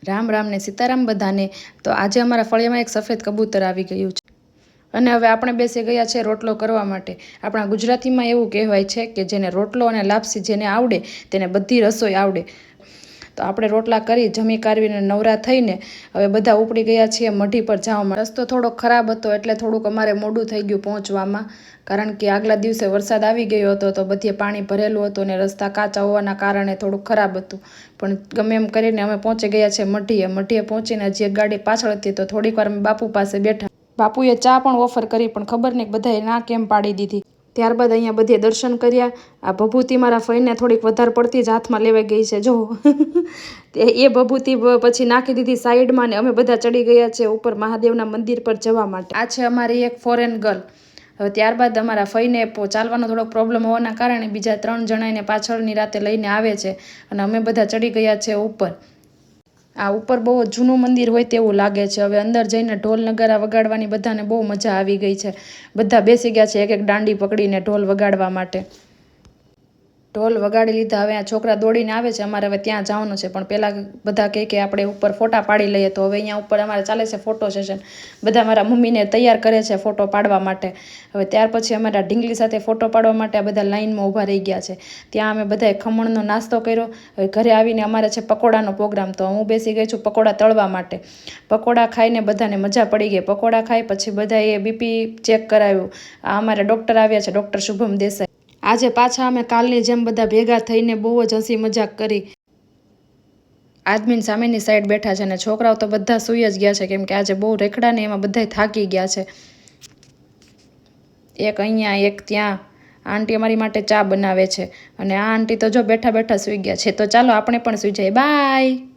રામ રામ ને સીતારામ બધાને। તો આજે અમારા ફળિયામાં એક સફેદ કબૂતર આવી ગયું છે અને હવે આપણે બેસી ગયા છે રોટલો કરવા માટે। આપણા ગુજરાતીમાં એવું કહેવાય છે કે જેને રોટલો અને લાપસી જેને આવડે તેને બધી રસોઈ આવડે। તો આપણે રોટલા કરી જમી કારવીને નવરા થઈને હવે બધા ઉપડી ગયા છીએ મઢી પર જવામાં। રસ્તો થોડો ખરાબ હતો એટલે થોડુંક અમારે મોડું થઈ ગયું પહોંચવામાં, કારણ કે આગલા દિવસે વરસાદ આવી ગયો હતો તો બધે પાણી ભરેલું હતું અને રસ્તા કાચા હોવાના કારણે થોડુંક ખરાબ હતું, પણ ગમે એમ કરીને અમે પહોંચી ગયા છે મઢીએ પહોંચીને હજી એક ગાડી પાછળ હતી તો થોડીક વાર અમે બાપુ પાસે બેઠા। બાપુએ ચા પણ ઓફર કરી પણ ખબર નહીં બધાએ ના કેમ પાડી દીધી। ત્યારબાદ અહીંયા બધે દર્શન કર્યા। આ ભભૂતિ મારા ફઈને થોડીક વધારે પડતી જ હાથમાં લેવાઈ ગઈ છે જો એ ભભૂતિ પછી નાખી દીધી સાઈડમાં ને અમે બધા ચડી ગયા છે ઉપર મહાદેવના મંદિર પર જવા માટે। આ છે અમારી એક ફોરેન ગર્લ। હવે ત્યારબાદ અમારા ફઈને ચાલવાનો થોડોક પ્રોબ્લેમ હોવાના કારણે બીજા 3 જણાને પાછળની રાતે લઈને આવે છે અને અમે બધા ચડી ગયા છે ઉપર। આ ઉપર બહુ જૂનું મંદિર હોય તેવું લાગે છે। હવે અંદર જઈને ઢોલ નગારા વગાડવાની બધાને બહુ મજા આવી ગઈ છે। બધા બેસી ગયા છે એક એક દાંડી પકડીને ઢોલ વગાડવા માટે। ઢોલ વગાડી લીધા। હવે આ છોકરા દોડીને આવે છે, અમારે હવે ત્યાં જવાનું છે, પણ પહેલાં બધા કહે કે આપણે ઉપર ફોટા પાડી લઈએ, તો હવે અહીંયા ઉપર અમારે ચાલે છે ફોટો સેશન। બધા મારા મમ્મીને તૈયાર કરે છે ફોટો પાડવા માટે। હવે ત્યાર પછી અમારા ઢીંગલી સાથે ફોટો પાડવા માટે આ બધા લાઈનમાં ઊભા રહી ગયા છે। ત્યાં અમે બધાએ ખમણનો નાસ્તો કર્યો। હવે ઘરે આવીને અમારે છે પકોડાનો પ્રોગ્રામ, તો હું બેસી ગઈ છું પકોડા તળવા માટે। પકોડા ખાઈને બધાને મજા પડી ગઈ। પકોડા ખાઈ પછી બધાએ બીપી ચેક કરાવ્યું। આ અમારે ડૉક્ટર આવ્યા છે, ડૉક્ટર શુભમ દેસાઈ। આજે પાછા અમે કાલની જેમ બધા ભેગા થઈને બહુ જ હસી મજાક કરી। આદમીન સામેની સાઈડ બેઠા છે અને છોકરાઓ તો બધા સૂઈ જ ગયા છે, કેમ કે આજે બહુ રેખડા ને એમાં બધા થાકી ગયા છે। એક અહીંયા એક ત્યાં આંટી અમારી માટે ચા બનાવે છે અને આ આંટી તો જો બેઠા બેઠા સૂઈ ગયા છે। તો ચાલો આપણે પણ સૂઈ જઈએ। બાય।